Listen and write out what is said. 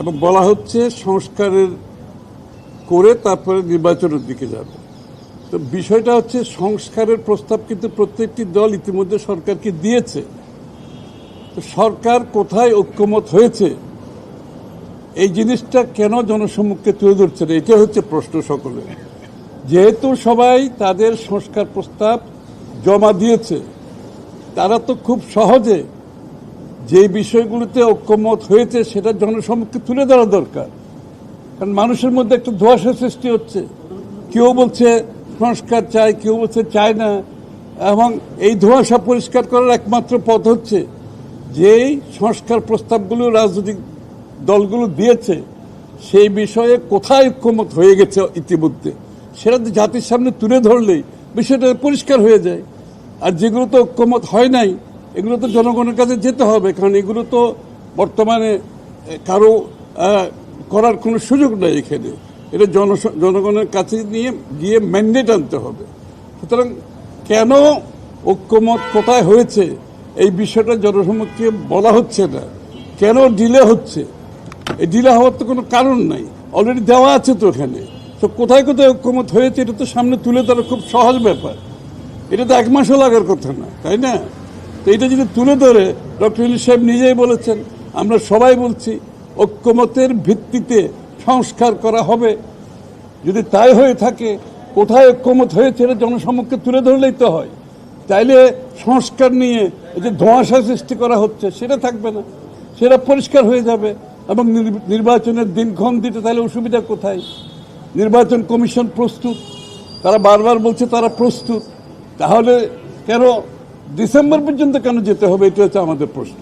এবং বলা হচ্ছে সংস্কারের করে তারপরে নির্বাচনের দিকে যাবে। তো বিষয়টা হচ্ছে সংস্কারের প্রস্তাব কিন্তু প্রত্যেকটি দল ইতিমধ্যে সরকারকে দিয়েছে। তো সরকার কোথায় ঐক্যমত হয়েছে এই জিনিসটা কেন জনসম্মুখে তুলে ধরছে না, এটা হচ্ছে প্রশ্ন সকলের। যেহেতু সবাই তাদের সংস্কার প্রস্তাব জমা দিয়েছে, তারা তো খুব সহজে যে বিষয়গুলোতে ঐক্যমত হয়েছে সেটা জনসম্মুখে তুলে ধরা দরকার। কারণ মানুষের মধ্যে একটা ধোঁয়াশা সৃষ্টি হচ্ছে, কেউ বলছে সংস্কার চায়, কেউ বলছে চায় না। এবং এই ধোঁয়াশা পরিষ্কার করার একমাত্র পথ হচ্ছে যেই সংস্কার প্রস্তাবগুলো রাজনৈতিক দলগুলো দিয়েছে সেই বিষয়ে কোথায় ঐক্যমত হয়ে গেছে ইতিমধ্যে, সেটা জাতির সামনে তুলে ধরলেই বিষয়টা পরিষ্কার হয়ে যায়। আর যেগুলো তো ঐক্যমত হয় নাই এগুলো তো জনগণের কাছে যেতে হবে, কারণ এগুলো তো বর্তমানে কারো করার কোনো সুযোগ নেই এখানে। এটা জনগণের কাছে নিয়ে গিয়ে ম্যান্ডেট আনতে হবে। সুতরাং কেন ঐক্যমত কোথায় হয়েছে এই বিষয়টা জনসম্মুখে বলা হচ্ছে না, কেন ডিলে হচ্ছে? এই ডিলে হওয়ার তো কোনো কারণ নাই, অলরেডি দেওয়া আছে তো এখানে। তো কোথায় কোথায় ঐক্যমত হয়েছে এটা তো সামনে তুলে ধরা খুব সহজ ব্যাপার। এটা তো এক মাসও লাগার কথা না, তাই না? তো এটা যদি তুলে ধরে, ডক্টর ইউনূস সাহেব নিজেই বলেছেন, আমরা সবাই বলছি ঐক্যমতের ভিত্তিতে সংস্কার করা হবে। যদি তাই হয়ে থাকে, কোথায় ঐক্যমত হয়েছে এটা জনসম্মুখে তুলে ধরলেই তো হয়। তাইলে সংস্কার নিয়ে যে ধোঁয়াশা সৃষ্টি করা হচ্ছে সেটা থাকবে না, সেটা পরিষ্কার হয়ে যাবে। এবং নির্বাচনের দিনক্ষণ দিতে তাহলে অসুবিধা কোথায়? নির্বাচন কমিশন প্রস্তুত, তারা বারবার বলছে তারা প্রস্তুত। তাহলে কেন ডিসেম্বর পর্যন্ত কেন যেতে হবে, এটা হচ্ছে আমাদের প্রশ্ন।